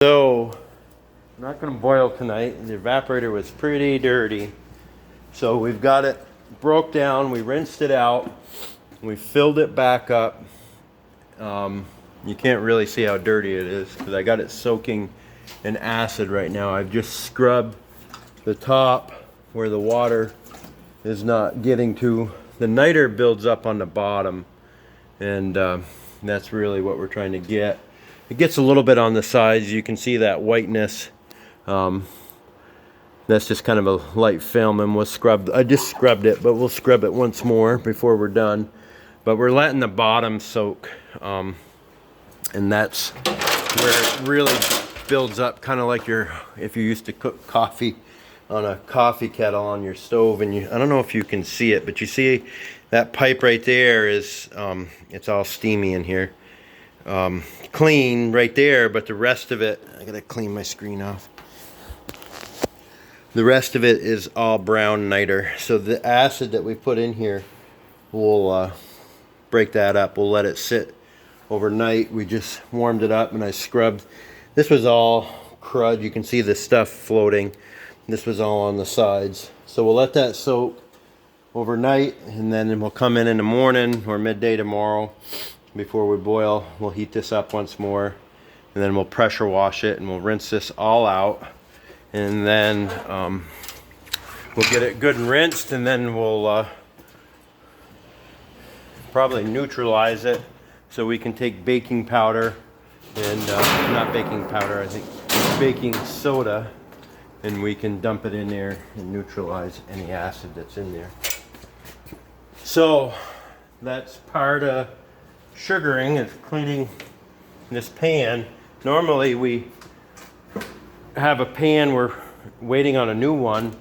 So, I'm not going to boil tonight. The evaporator was pretty dirty. So we've got it broke down, we rinsed it out, we filled it back up. You can't really see how dirty it is because I got it soaking in acid right now. I've just scrubbed the top where the water is not getting to. The niter builds up on the bottom, and that's really what we're trying to get. It gets a little bit on the sides. You can see that whiteness. That's just kind of a light film, and we'll scrub. I just scrubbed it, but we'll scrub it once more before we're done. But we're letting the bottom soak, and that's where it really builds up, kind of like if you used to cook coffee on a coffee kettle on your stove, and I don't know if you can see it, but you see that pipe right there is it's all steamy in here. Clean right there, but the rest of it, I gotta clean my screen off. The rest of it is all brown niter. So the acid that we put in here will break that up. We'll let it sit overnight. We just warmed it up and I scrubbed. This was all crud. You can see the stuff floating. This was all on the sides. So we'll let that soak overnight, and then we'll come in the morning or midday tomorrow before we boil. We'll heat this up once more, and then we'll pressure wash it, and we'll rinse this all out, and then we'll get it good and rinsed, and then we'll probably neutralize it so we can take baking powder and not baking powder, I think baking soda, and we can dump it in there and neutralize any acid that's in there. So that's part of sugaring, is cleaning this pan. Normally we have a pan, we're waiting on a new one,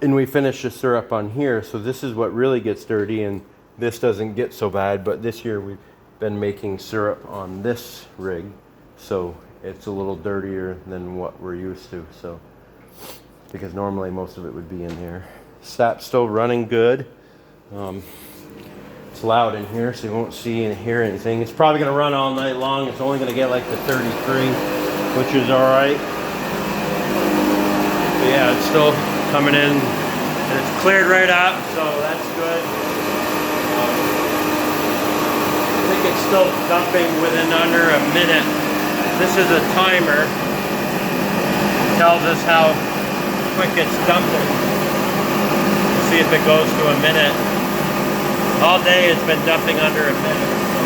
and we finish the syrup on here. So this is what really gets dirty, and this doesn't get so bad. But this year we've been making syrup on this rig, so it's a little dirtier than what we're used to. So because normally most of it would be in here. Sap's still running good. It's loud in here, so you won't see and hear anything. It's probably going to run all night long. It's only going to get like the 33, which is all right. But yeah, it's still coming in, and it's cleared right up, so that's good. I think it's still dumping within under a minute. This is a timer. It tells us how quick it's dumping. We'll see if it goes to a minute. All day it's been dumping under a minute, so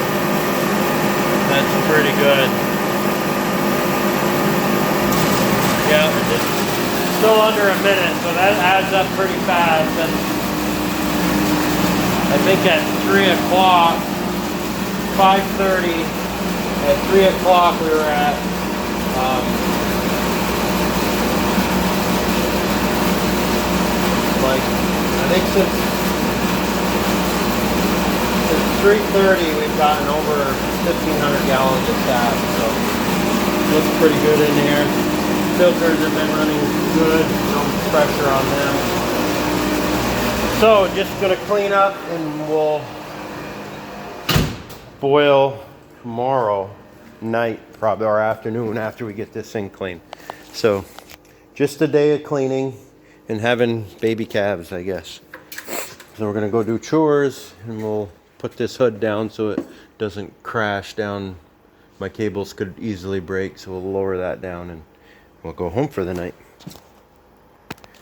that's pretty good. Yeah, it's still under a minute, so that adds up pretty fast. And I think at 3 o'clock, 5:30, at 3 o'clock we were at I think since 3:30 we've gotten over 1,500 gallons of sap, so it looks pretty good in here. Filters have been running good, no pressure on them. So just gonna clean up, and we'll boil tomorrow night, probably, or afternoon, after we get this thing clean. So just a day of cleaning and having baby calves, I guess. So we're gonna go do chores, and we'll put this hood down so it doesn't crash down. My cables could easily break, so we'll lower that down and we'll go home for the night.